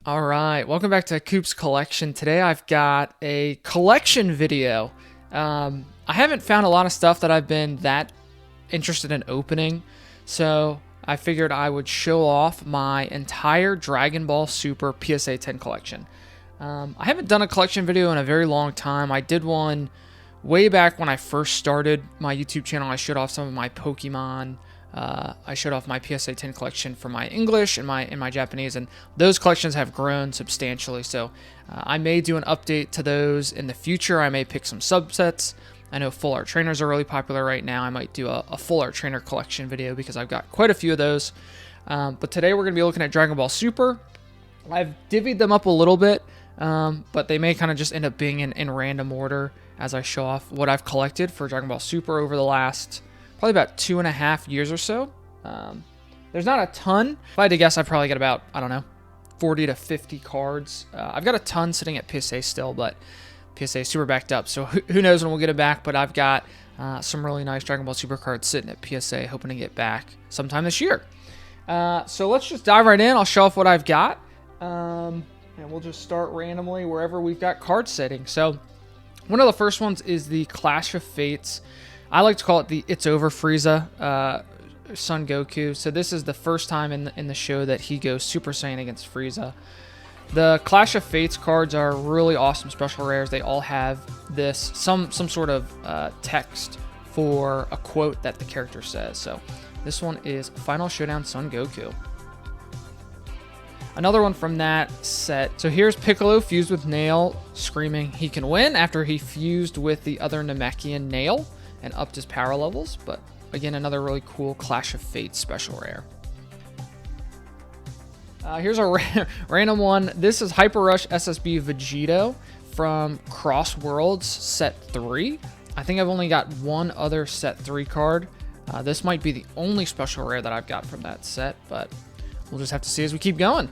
All right, welcome back to Coop's Collection. Today I've got a collection video. I haven't found a lot of stuff that I've been that interested in opening, so I figured I would show off my entire Dragon Ball Super PSA 10 collection. I haven't done a collection video in a very long time. I did one way back when I first started my YouTube channel. I showed off some of my Pokemon. I showed off my PSA 10 collection for my English and my Japanese, and those collections have grown substantially. So I may do an update to those in the future. I may pick some subsets. I know full art trainers are really popular right now. I might do a full art trainer collection video because I've got quite a few of those. But today we're going to be looking at Dragon Ball Super. I've divvied them up a little bit, but they may kind of just end up being in random order as I show off what I've collected for Dragon Ball Super over the last probably about 2.5 years or so. There's not a ton. If I had to guess, I probably got about, 40 to 50 cards. I've got a ton sitting at PSA still, but PSA is super backed up, so who knows when we'll get it back. But I've got some really nice Dragon Ball Super cards sitting at PSA, hoping to get back sometime this year. So let's just dive right in. I'll show off what I've got, and we'll just start randomly wherever we've got cards sitting. So one of the first ones is the Clash of Fates. I like to call it the It's Over Frieza, Son Goku. So this is the first time in the show that he goes Super Saiyan against Frieza. The Clash of Fates cards are really awesome special rares. They all have this some sort of text for a quote that the character says. So this one is Final Showdown Son Goku. Another one from that set. So here's Piccolo fused with Nail, screaming he can win after he fused with the other Namekian Nail and upped his power levels. But again, another really cool Clash of Fates special rare. Here's a random one. This is Hyper Rush SSB Vegito from Cross Worlds Set 3. I think I've only got one other Set 3 card. This might be the only special rare that I've got from that set, but we'll just have to see as we keep going.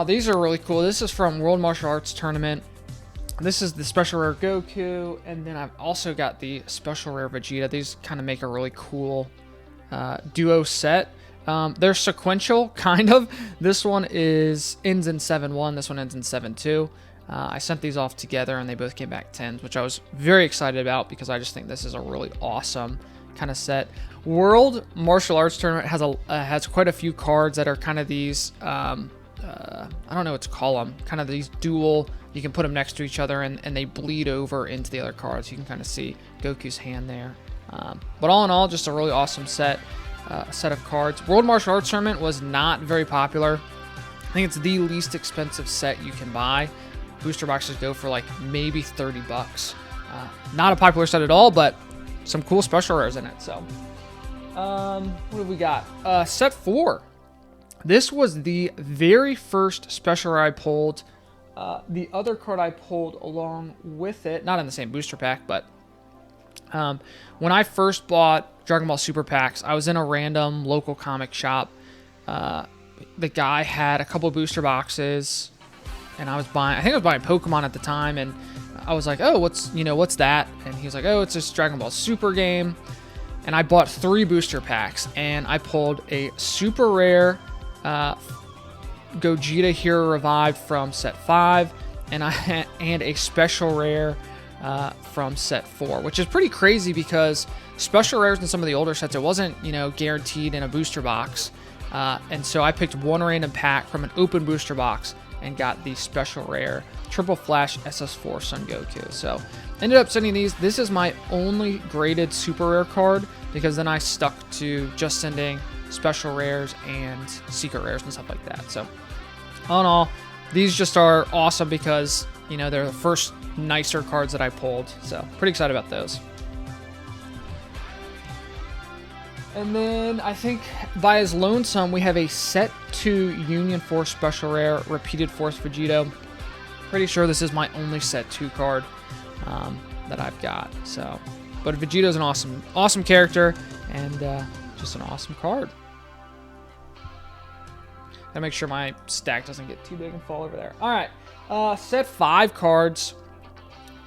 These are really cool. This is from World Martial Arts Tournament. This is the special rare Goku, and then I've also got the special rare Vegeta. These kind of make a really cool duo set. They're sequential, kind of. This one ends in 7-1. This one ends in 7-2. I sent these off together, and they both came back 10s, which I was very excited about because I just think this is a really awesome kind of set. World Martial Arts Tournament has quite a few cards that are kind of these, I don't know what to call them, kind of these dual. You can put them next to each other, and they bleed over into the other cards. You can kind of see Goku's hand there. But all in all, just a really awesome set of cards. World Martial Arts Tournament was not very popular. I think it's the least expensive set you can buy. Booster boxes go for like maybe 30 bucks. Not a popular set at all, but some cool special rares in it. So, what have we got? Set 4. This was the very first special rare I pulled. The other card I pulled along with it, not in the same booster pack, but when I first bought Dragon Ball Super packs, I was in a random local comic shop. The guy had a couple booster boxes, and I think I was buying Pokemon at the time, and I was like, oh, what's that? And he was like, oh, it's this Dragon Ball Super game. And I bought 3 booster packs, and I pulled a super rare Gogeta Hero Revived from Set 5, and a special rare from Set 4, which is pretty crazy because special rares in some of the older sets, it wasn't, guaranteed in a booster box. And so I picked one random pack from an open booster box and got the special rare Triple Flash SS4 Son Goku. So ended up sending these. This is my only graded super rare card because then I stuck to just sending special rares and secret rares and stuff like that. So all in all, these just are awesome because, they're the first nicer cards that I pulled. So pretty excited about those. And then I think by his lonesome, we have a Set 2 Union Force special rare Repeated Force Vegito. Pretty sure this is my only Set 2 card that I've got. So, but Vegito's an awesome character and just an awesome card. Gotta make sure my stack doesn't get too big and fall over there. All right, Set 5 cards.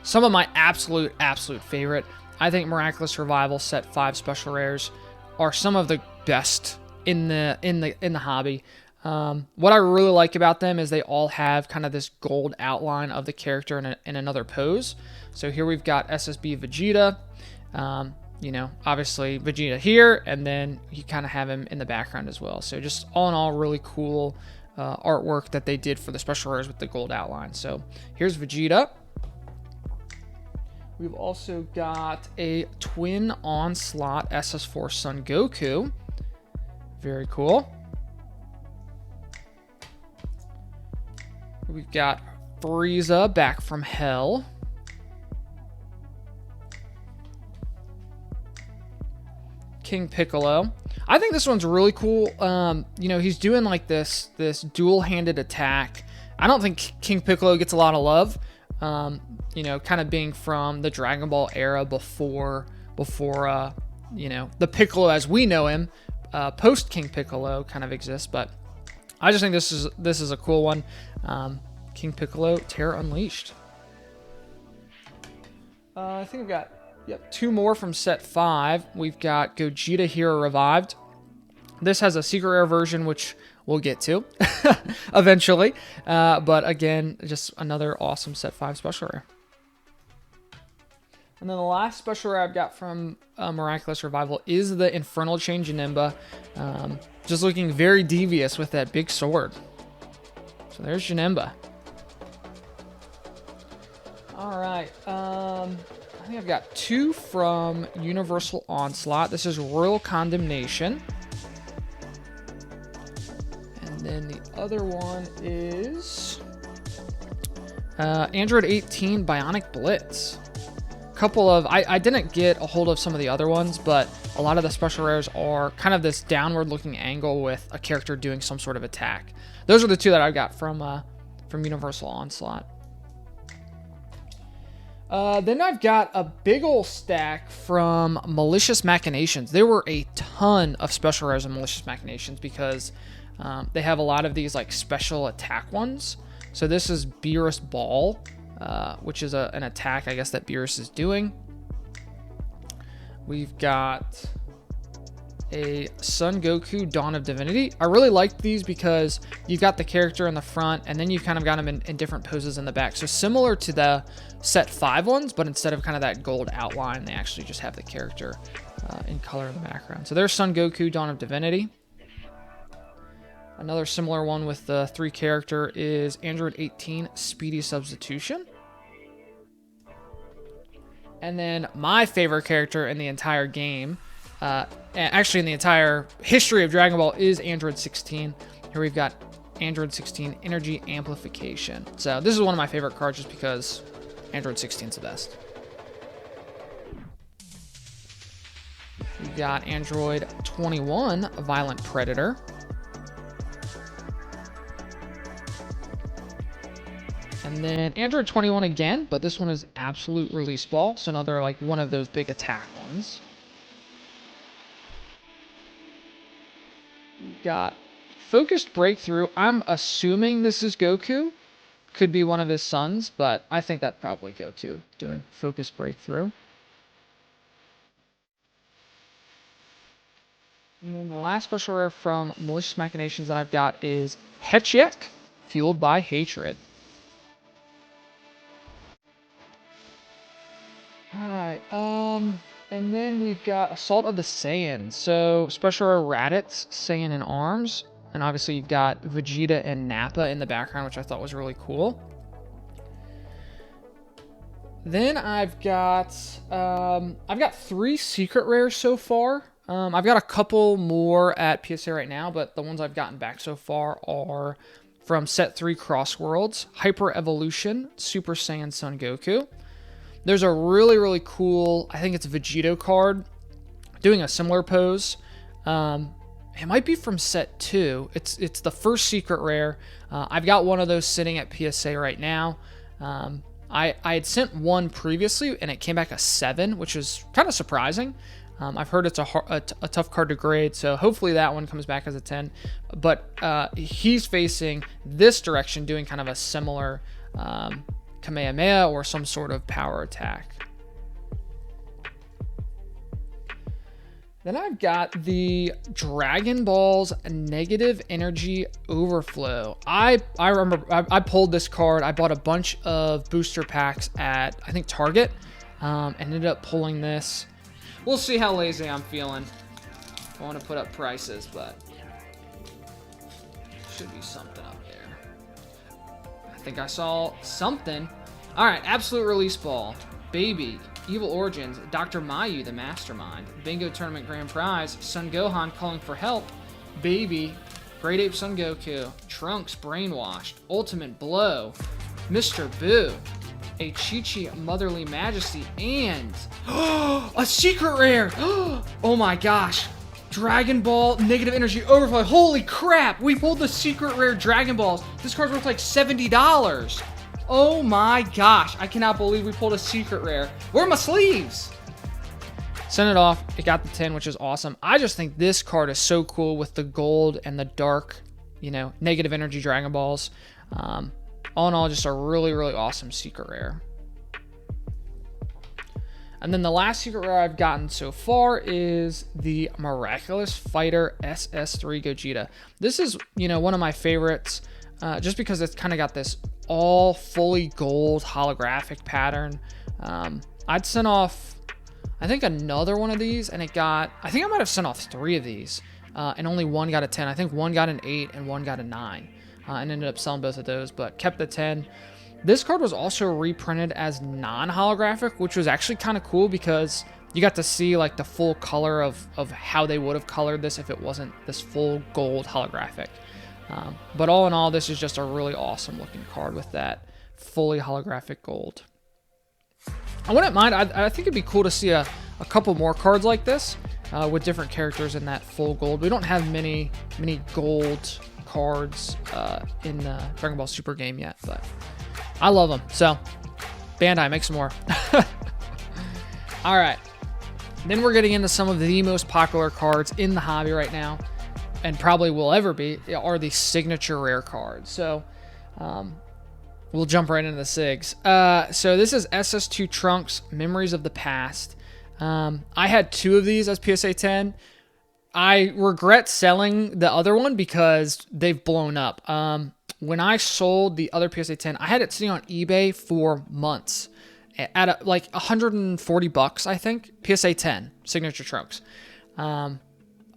Some of my absolute favorite. I think Miraculous Revival Set 5 special rares are some of the best in the hobby. What I really like about them is they all have kind of this gold outline of the character in another pose. So here we've got SSB Vegeta, you know, obviously Vegeta here, and then you kind of have him in the background as well. So just all in all, really cool artwork that they did for the special rares with the gold outline. So here's Vegeta. We've also got a twin Onslaught SS4 Son Goku. Very cool. We've got Frieza back from hell. King Piccolo. I think this one's really cool. You know, he's doing like this dual-handed attack. I don't think King Piccolo gets a lot of love. You know, kind of being from the Dragon Ball era before you know, the Piccolo as we know him, post King Piccolo kind of exists. But I just think this is a cool one. King Piccolo, Terror Unleashed. I think I've got two more from set 5. We've got Gogeta Hero Revived. This has a secret rare version, which we'll get to eventually. But again, just another awesome set 5 special rare. And then the last special rare I've got from Miraculous Revival is the Infernal Chain Janemba. Just looking very devious with that big sword. So there's Janemba. All right. I think I've got 2 from Universal Onslaught. This is Royal Condemnation. And then the other one is Android 18 Bionic Blitz. Couple of, I didn't get a hold of some of the other ones, but a lot of the special rares are kind of this downward looking angle with a character doing some sort of attack. Those are the 2 that I got from Universal Onslaught. Then I've got a big ol' stack from Malicious Machinations. There were a ton of special rares in Malicious Machinations because they have a lot of these like special attack ones. So this is Beerus Ball, which is an attack, I guess, that Beerus is doing. We've got a Son Goku Dawn of Divinity. I really like these because you've got the character in the front and then you've kind of got him in different poses in the back. So similar to the set 5 ones, but instead of kind of that gold outline, they actually just have the character in color in the background. So there's Son Goku Dawn of Divinity. Another similar one with the 3 character is Android 18 Speedy Substitution. And then my favorite character in the entire game, actually in the entire history of Dragon Ball, is Android 16. Here we've got Android 16 Energy Amplification. So this is one of my favorite cards just because Android 16 is the best. We've got Android 21 Violent Predator. And then Android 21 again, but this one is Absolute Release Ball, so another like one of those big attack ones. We've got Focused Breakthrough. I'm assuming this is Goku. Could be one of his sons, but I think that's probably Goku doing Focused Breakthrough. And then the last special rare from Malicious Machinations that I've got is Hetchiek, Fueled by Hatred. Alright, and then we've got Assault of the Saiyans. So, special rare Raditz, Saiyan in Arms. And obviously you've got Vegeta and Nappa in the background, which I thought was really cool. Then I've got 3 secret rares so far. I've got a couple more at PSA right now, but the ones I've gotten back so far are from Set 3 Cross Worlds, Hyper Evolution, Super Saiyan Son Goku. There's a really, really cool, I think it's a Vegito card, doing a similar pose. It might be from Set 2. It's the first secret rare. I've got one of those sitting at PSA right now. I had sent one previously, and it came back a 7, which is kind of surprising. I've heard it's a tough card to grade, so hopefully that one comes back as a 10. But he's facing this direction, doing kind of a similar Kamehameha or some sort of power attack. Then I've got the Dragon Ball's Negative Energy Overflow. I remember I pulled this card. I bought a bunch of booster packs at, I think, Target, and ended up pulling this. We'll see how lazy I'm feeling. I want to put up prices, but should be something up there. I think I saw something. All right, Absolute Release Ball. Baby. Evil Origins, Dr. Mayu, the Mastermind, Bingo Tournament Grand Prize, Son Gohan calling for help, Baby, Great Ape Son Goku, Trunks Brainwashed, Ultimate Blow, Mr. Boo, a Chi-Chi Motherly Majesty, and a secret rare! Oh my gosh! Dragon Ball Negative Energy Overflow. Holy crap! We pulled the secret rare Dragon Balls. This card's worth like $70. Oh my gosh, I cannot believe we pulled a secret rare. Where are my sleeves? Sent it off. It got the 10, which is awesome. I just think this card is so cool with the gold and the dark, negative energy Dragon Balls. All in all, just a really, really awesome secret rare. And then the last secret rare I've gotten so far is the Miraculous Fighter SS3 Gogeta. This is, one of my favorites, just because it's kind of got this all fully gold holographic pattern. I'd sent off, I think, another one of these, and I think I might have sent off 3 of these, and only one got a 10. I think one got an 8 and one got a 9, and ended up selling both of those, but kept the 10. This card was also reprinted as non-holographic, which was actually kind of cool because you got to see like the full color of how they would have colored this if it wasn't this full gold holographic. But all in all, this is just a really awesome looking card with that fully holographic gold. I wouldn't mind. I think it'd be cool to see a couple more cards like this with different characters in that full gold. We don't have many gold cards in the Dragon Ball Super game yet, but I love them. So Bandai, make some more. All right. Then we're getting into some of the most popular cards in the hobby right now, and probably will ever be, are the signature rare cards. So we'll jump right into the SIGs. So this is SS2 Trunks, Memories of the Past. I had 2 of these as PSA 10. I regret selling the other one because they've blown up. When I sold the other PSA 10, I had it sitting on eBay for months at like $140, I think. PSA 10 signature Trunks.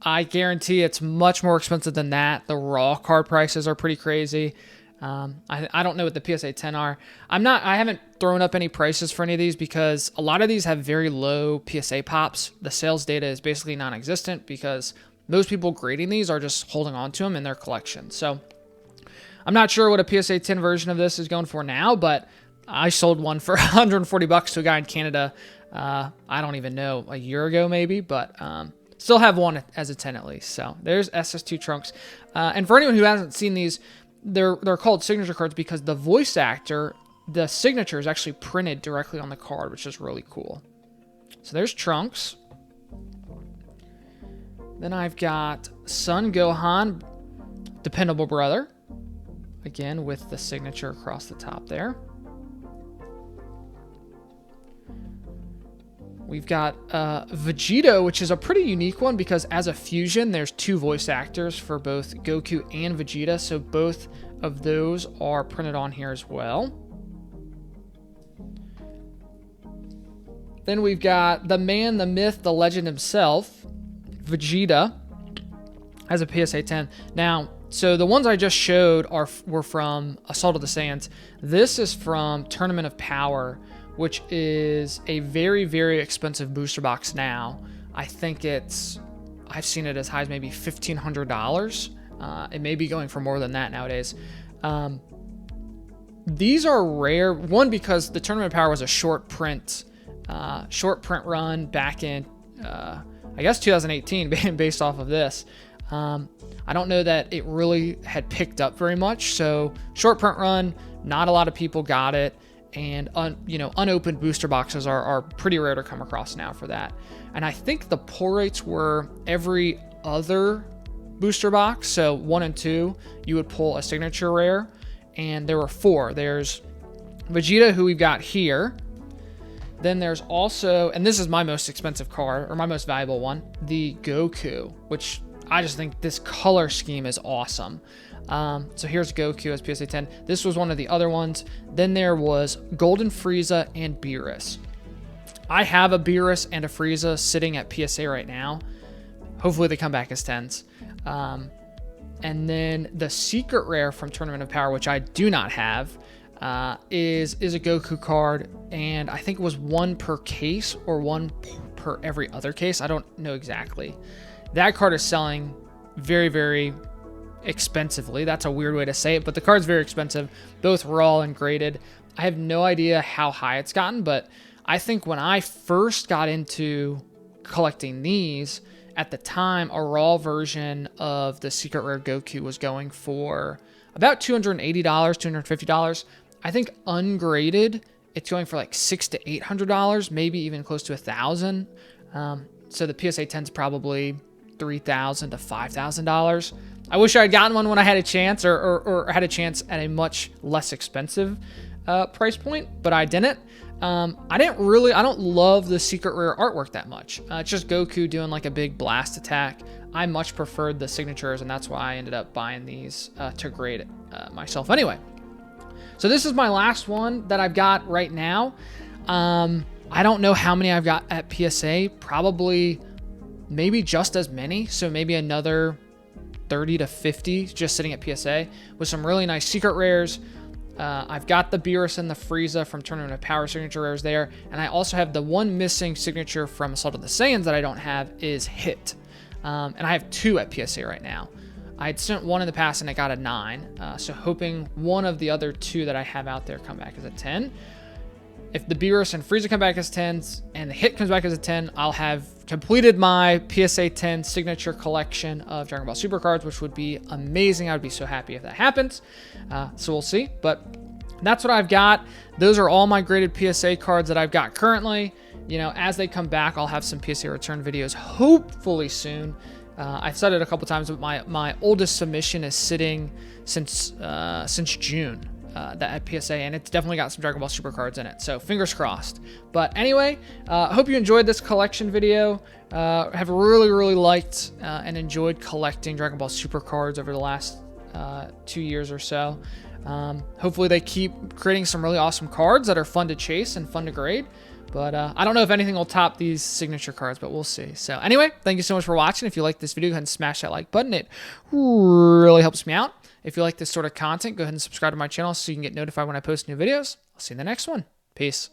I guarantee it's much more expensive than that. The raw card prices are pretty crazy. I don't know what the PSA 10 are. I haven't thrown up any prices for any of these because a lot of these have very low PSA pops. The sales data is basically non-existent because most people grading these are just holding on to them in their collection. So I'm not sure what a PSA 10 version of this is going for now, but I sold one for $140 to a guy in Canada. I don't even know, a year ago maybe, but still have one as a 10 at least. So there's SS2 Trunks. And for anyone who hasn't seen these, they're called signature cards because the voice actor, the signature is actually printed directly on the card, which is really cool. So there's Trunks. Then I've got Son Gohan, Dependable Brother. Again, with the signature across the top there. We've got Vegeta, which is a pretty unique one because as a fusion, there's 2 voice actors for both Goku and Vegeta. So both of those are printed on here as well. Then we've got the man, the myth, the legend himself, Vegeta, as a PSA 10. Now, so the ones I just showed were from Assault of the Saiyans. This is from Tournament of Power, which is a very, very expensive booster box now. I think I've seen it as high as maybe $1,500. It may be going for more than that nowadays. These are rare, one, because the Tournament of Power was a short print run back in, I guess 2018, based off of this. I don't know that it really had picked up very much. So short print run, not a lot of people got it. And unopened booster boxes are pretty rare to come across now for that. And I think the pull rates were every other booster box. So 1 and 2, you would pull a signature rare. And there were 4. There's Vegeta, who we've got here. Then there's also, and this is my most expensive card, or my most valuable one, the Goku, which I just think this color scheme is awesome. So here's Goku as PSA 10. This was one of the other ones. Then there was Golden Frieza and Beerus. I have a Beerus and a Frieza sitting at PSA right now. Hopefully they come back as 10s. And then the secret rare from Tournament of Power, which I do not have, is a Goku card, and I think it was 1 per case or 1 per every other case. I don't know exactly. That card is selling very, very expensively. That's a weird way to say it, but the card's very expensive, both raw and graded. I have no idea how high it's gotten, but I think when I first got into collecting these, at the time, a raw version of the Secret Rare Goku was going for about $280, $250. I think ungraded, it's going for like $600 to $800, maybe even close to $1,000. So the PSA 10's probably $3,000 to $5,000. I wish I had gotten one when I had a chance, or had a chance at a much less expensive price point, but I didn't. I don't love the secret rare artwork that much. It's just Goku doing like a big blast attack. I much preferred the signatures, and that's why I ended up buying these to grade it myself anyway. So this is my last one that I've got right now. I don't know how many I've got at PSA, probably maybe just as many. So maybe another 30 to 50 just sitting at PSA with some really nice secret rares. I've got the Beerus and the Frieza from Tournament of Power signature rares there. And I also have the one missing signature from Assault of the Saiyans that I don't have is Hit. And I have 2 at PSA right now. I had sent 1 in the past and I got a 9. So hoping one of the other 2 that I have out there come back as a 10. If the Beerus and Frieza come back as 10s and the Hit comes back as a 10, I'll have completed my PSA 10 signature collection of Dragon Ball Super cards, which would be amazing. I would be so happy if that happens. So we'll see. But that's what I've got. Those are all my graded PSA cards that I've got currently. You know, as they come back, I'll have some PSA return videos hopefully soon. I've said it a couple times, but my oldest submission is sitting since June. That at PSA, and it's definitely got some Dragon Ball Super cards in it, so fingers crossed. But anyway, I hope you enjoyed this collection video. Have really liked and enjoyed collecting Dragon Ball Super cards over the last 2 years or so. Hopefully they keep creating some really awesome cards that are fun to chase and fun to grade. But I don't know if anything will top these signature cards, but we'll see. So anyway, thank you so much for watching. If you like this video, go ahead and smash that like button. It really helps me out. If you like this sort of content, go ahead and subscribe to my channel so you can get notified when I post new videos. I'll see you in the next one. Peace.